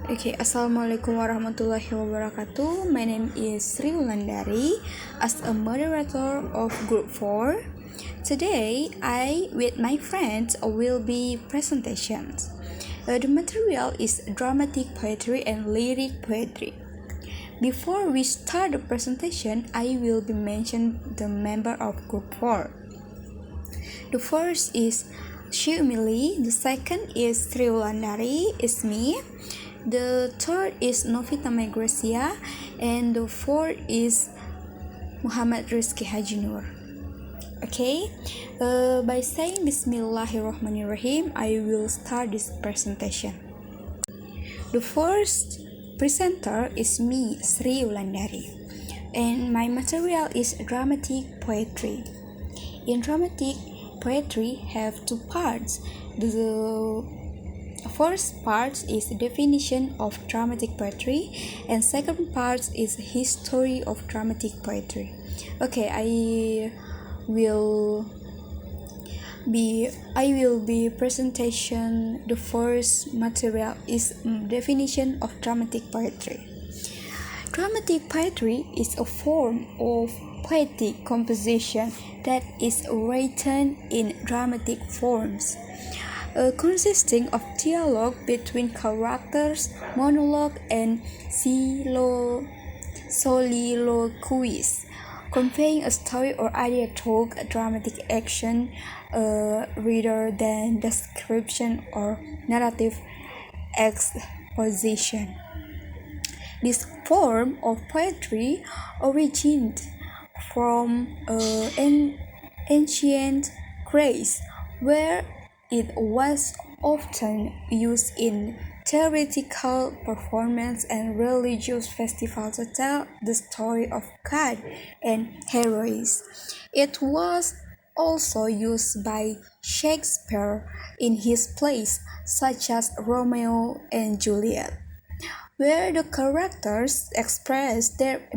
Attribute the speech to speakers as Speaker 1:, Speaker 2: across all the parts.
Speaker 1: Okay, Assalamualaikum warahmatullahi wabarakatuh. My name is Wulandari as a moderator of Group 4. Today, I with my friends will be presentations. The material is dramatic poetry and lyric poetry. Before we start the presentation, I will be mention the member of Group 4. The first is Umili, the second is Wulandari, is me. The third is Novita Meigreisia, and the fourth is Rizky Hi Nur. Okay, by saying Bismillahirrahmanirrahim, I will start this presentation. The first presenter is me, Wulandari, and my material is dramatic poetry. In dramatic poetry have two parts. The first part is definition of dramatic poetry, and second part is history of dramatic poetry. Okay, I will be presentation. The first material is definition of dramatic poetry. Dramatic poetry is a form of poetic composition that is written in dramatic forms, consisting of dialogue between characters, monologue, and soliloquies, conveying a story or idea through a dramatic action rather than description or narrative exposition. This form of poetry originated from ancient Greece, where it was often used in theatrical performance and religious festivals to tell the story of God and heroes. It was also used by Shakespeare in his plays such as Romeo and Juliet, where the characters express their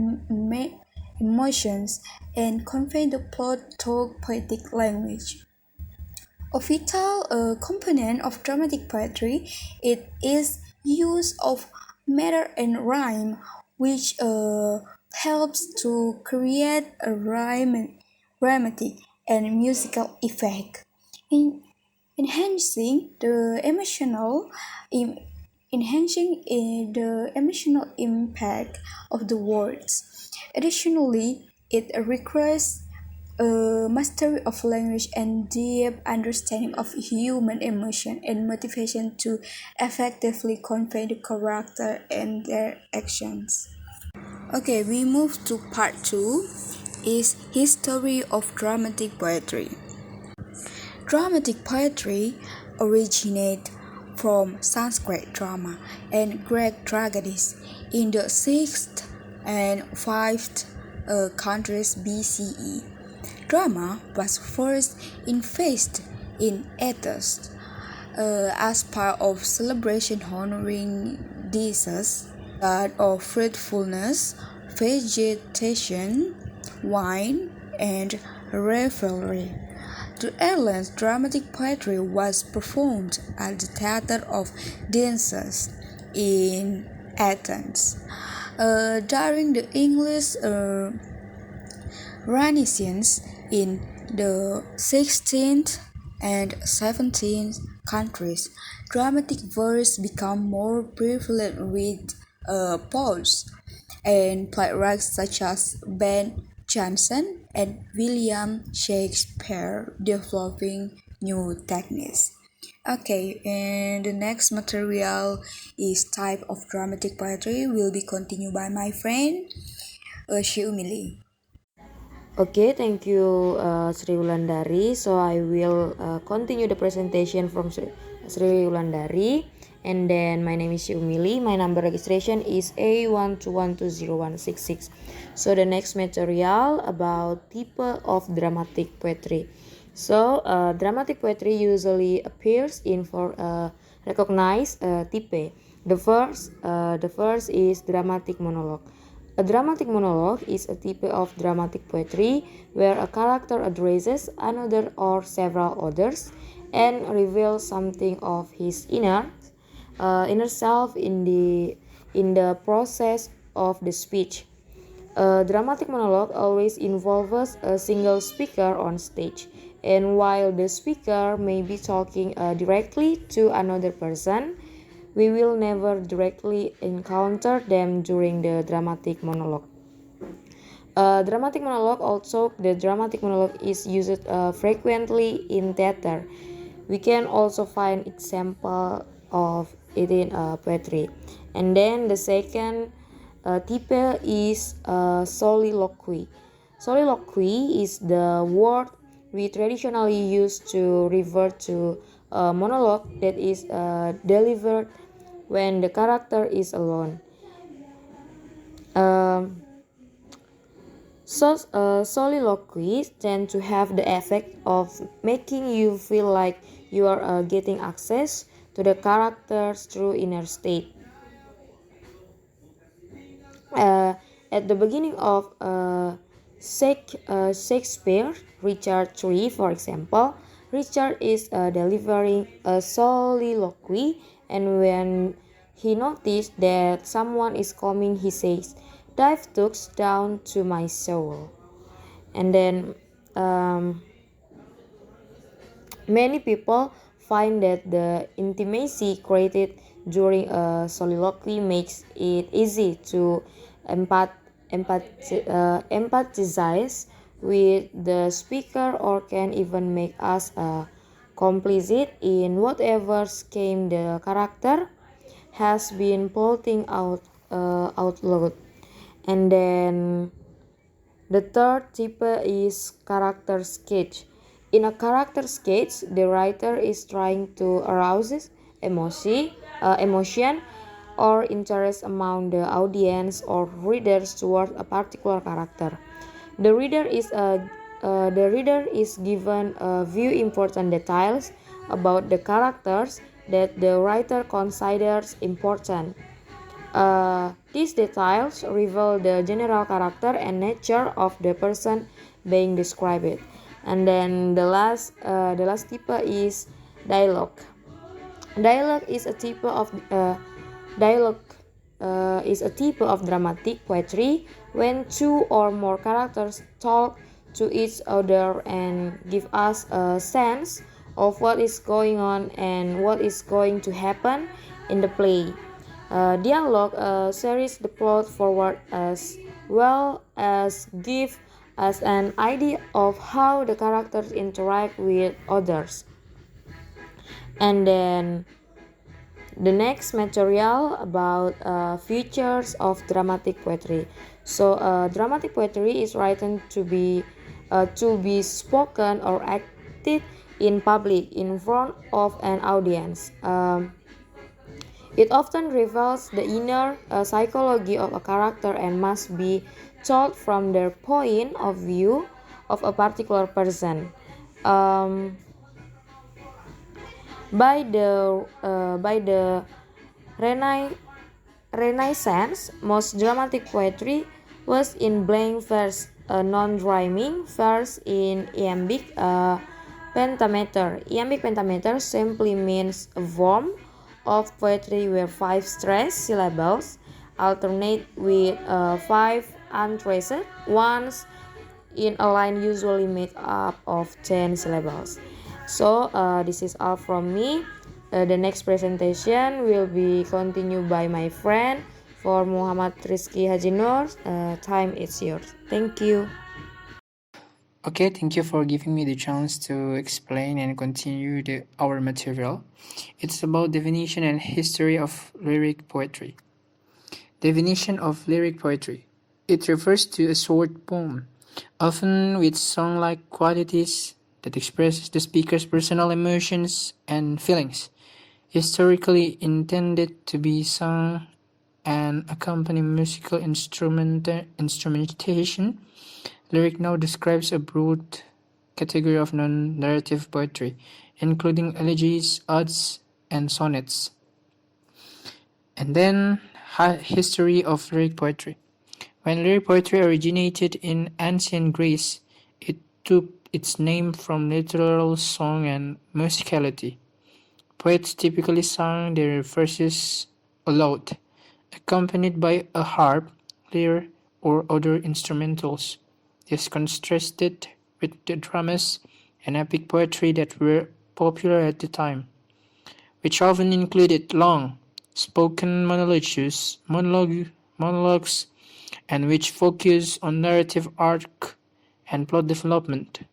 Speaker 1: emotions and convey the plot through poetic language. A vital component of dramatic poetry, it is use of meter and rhyme, which helps to create a dramatic and musical effect, enhancing the emotional impact of the words. Additionally, it requires a mastery of language and deep understanding of human emotion and motivation to effectively convey the character and their actions. Okay, we move to part 2, is history of dramatic poetry. Dramatic poetry originated from Sanskrit drama and Greek tragedies in the 6th and 5th centuries BCE. Drama was first invented in Athens as part of celebration honoring deities, god of fruitfulness, vegetation, wine, and revelry. The earliest dramatic poetry was performed at the Theater of Dances in Athens. During the English Renaissance in the 16th and 17th centuries, dramatic verse became more prevalent with poets and playwrights such as Ben Jonson and William Shakespeare developing new techniques. Okay, and the next material is type of dramatic poetry will be continued by my friend Umili.
Speaker 2: Okay, thank you, Sri Wulandari. So I will continue the presentation from Sri Wulandari. And then my name is Umili. My number registration is A12120166. So the next material about type of dramatic poetry. So dramatic poetry usually appears in for recognized type. The first is dramatic monologue. A dramatic monologue is a type of dramatic poetry where a character addresses another or several others and reveals something of his inner inner self in the process of the speech. A dramatic monologue always involves a single speaker on stage, and while the speaker may be talking directly to another person, we will never directly encounter them during the dramatic monologue. The dramatic monologue is used frequently in theater. We can also find example of it in poetry. And then the second type is soliloquy. Soliloquy is the word we traditionally use to refer to a monologue that is delivered when the character is alone. Um, Soliloquies tend to have the effect of making you feel like you are getting access to the characters through inner state. Uh, at the beginning of Shakespeare, Richard III, for example, Richard is delivering a soliloquy, and when he noticed that someone is coming, he says, "Dive tucks down to my soul." And then many people find that the intimacy created during a soliloquy makes it easy to empathize with the speaker, or can even make us complicit in whatever scheme the character has been plotting out loud. And then the third type is character sketch. In a character sketch, the writer is trying to arouse emotion or interest among the audience or readers toward a particular character. The reader is given a few important details about the characters that the writer considers important. These details reveal the general character and nature of the person being described. And then the last type is dialogue. Dialogue is a type of dialogue is a type of dramatic poetry when two or more characters talk to each other and give us a sense of what is going on and what is going to happen in the play. Dialogue carries the plot forward as well as give us an idea of how the characters interact with others. And then the next material about features of dramatic poetry. So dramatic poetry is written to be spoken or acted in public in front of an audience. It often reveals the inner psychology of a character and must be told from their point of view of a particular person. Um, by the Renaissance, most dramatic poetry was in blank verse, non-rhyming verse in iambic pentameter. Iambic pentameter simply means a form of poetry where five stressed syllables alternate with five unstressed ones in a line usually made up of 10 syllables. So this is all from me. The next presentation will be continued by my friend for Muhammad Rizky Hi Nur. Time is yours. Thank you.
Speaker 3: Okay, thank you for giving me the chance to explain and continue our material. It's about definition and history of lyric poetry. Definition of lyric poetry. It refers to a short poem, often with song-like qualities that expresses the speaker's personal emotions and feelings, historically intended to be sung and accompany musical instrumentation. Lyric now describes a broad category of non-narrative poetry, including elegies, odes, and sonnets. And then, history of lyric poetry. When lyric poetry originated in ancient Greece, it took its name from literal song and musicality. Poets typically sang their verses aloud, accompanied by a harp, lyre, or other instrumentals. This contrasted with the dramas and epic poetry that were popular at the time, which often included long, spoken monologues, and which focus on narrative arc and plot development.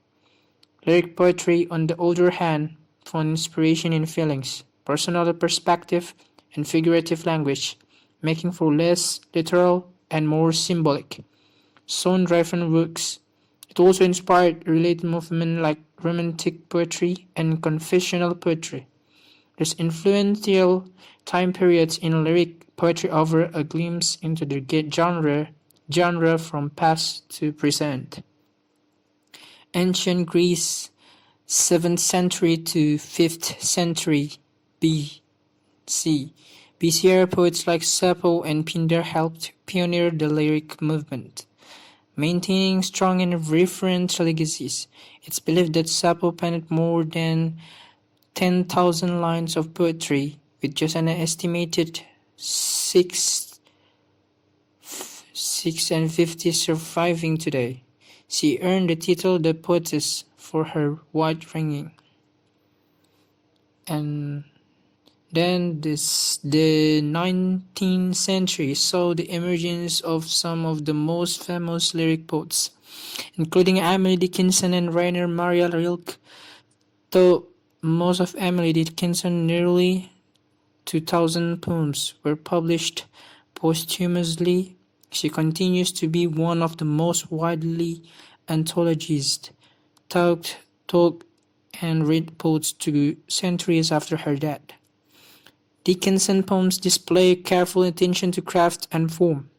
Speaker 3: Lyric poetry, on the other hand, found inspiration in feelings, personal perspective, and figurative language, making for less literal and more symbolic, sound-driven works. It also inspired related movements like romantic poetry and confessional poetry. These influential time periods in lyric poetry offer a glimpse into the genre from past to present. Ancient Greece, 7th century to 5th century BC. BC era poets like Sappho and Pindar helped pioneer the lyric movement, maintaining strong and reverent legacies. It's believed that Sappho penned more than 10,000 lines of poetry, with just an estimated 650 surviving today. She earned the title the poetess for her wide-ranging. And then the 19th century saw the emergence of some of the most famous lyric poets, including Emily Dickinson and Rainer Maria Rilke. Though most of Emily Dickinson, nearly 2,000 poems, were published posthumously, she continues to be one of the most widely anthologized, taught, and read poets to centuries after her death. Dickinson poems display careful attention to craft and form,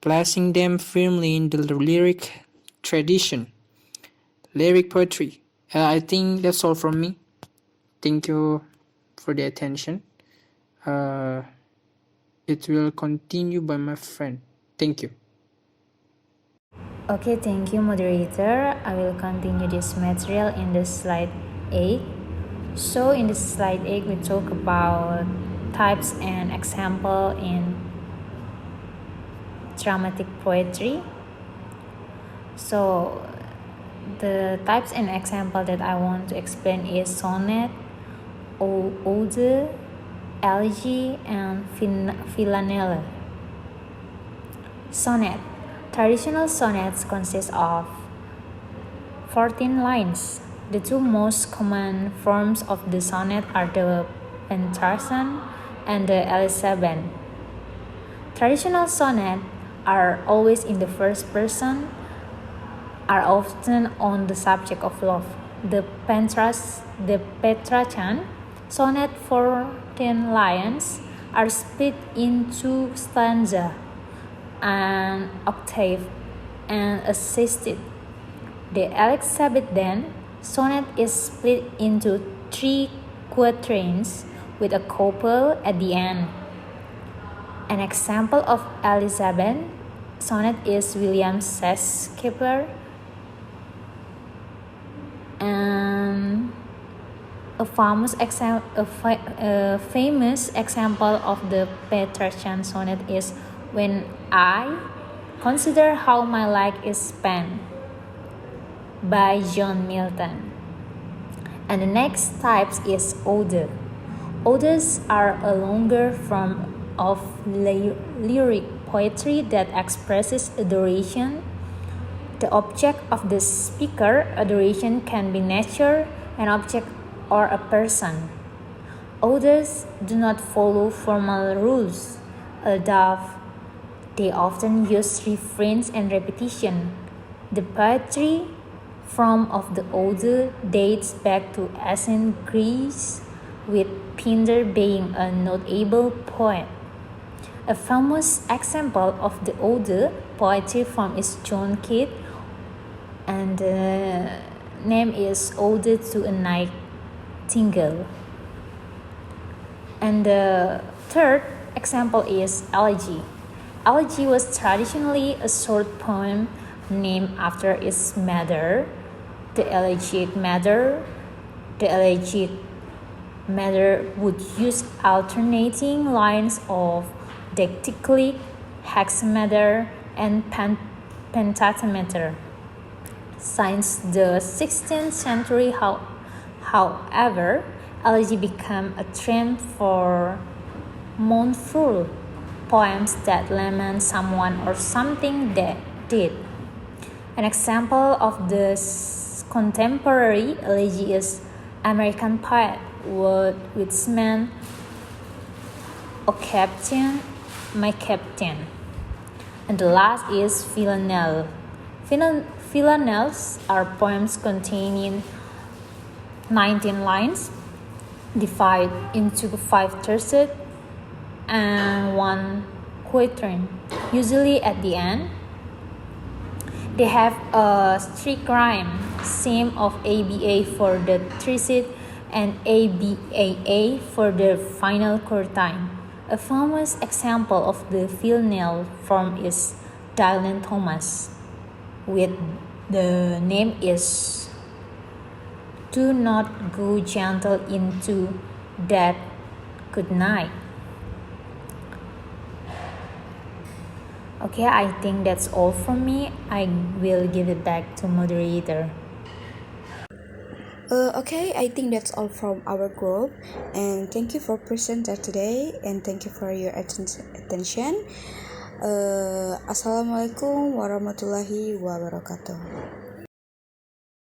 Speaker 3: placing them firmly in the lyric tradition. Lyric poetry. I think that's all from me. Thank you for the attention. It will continue by my friend. Thank you.
Speaker 4: Okay, thank you, moderator. I will continue this material in the slide 8. So in this slide 8, we talk about types and example in dramatic poetry. So the types and example that I want to explain is sonnet, ode, elegy, and villanelle. Sonnet. Traditional sonnets consist of 14 lines. The two most common forms of the sonnet are the pentathlon and the elizabeth. Traditional sonnets are always in the first person, are often on the subject of love. The Petrarchan sonnet 14 lines are split into stanza, an octave, and assisted. The Elizabethan sonnet is split into 3 quatrains with a couple at the end. An example of Elizabeth sonnet is William Shakespeare, and a famous example of the Petrarchan sonnet is When I Consider How My Life Is Spent by John Milton. And the next type is ode. Odes are a longer form of lyric poetry that expresses adoration. The object of the speaker adoration can be nature, an object, or a person. Odes do not follow formal rules, although they often use refrains and repetition. The poetry form of the ode dates back to ancient Greece, with Pindar being a notable poet. A famous example of the ode poetry form is John Keats, and the name is Ode to a Nightingale. And the third example is elegy. Elegy was traditionally a short poem named after its mother, the elegiac mother, the elegiac meter would use alternating lines of decaticlic, hexameter, and pentatometer. Since the 16th century, however, elegy became a trend for mournful poems that lament someone or something that did. An example of this contemporary elegy is American poet Whitman O Captain, My Captain. And the last is villanelle. Villanelles are poems containing 19 lines, divided into 5 tercets and 1 quatrain. Usually at the end, they have a strict rhyme, same of ABA for the tercet and ABAA for the final quatrain. A famous example of the villanelle form is Dylan Thomas, with the name is "Do Not Go Gentle Into That Good Night." Okay, I think that's all from me. I will give it back to moderator.
Speaker 1: Okay, I think that's all from our group, and thank you for presenter today, and thank you for your attention. Assalamualaikum warahmatullahi wabarakatuh.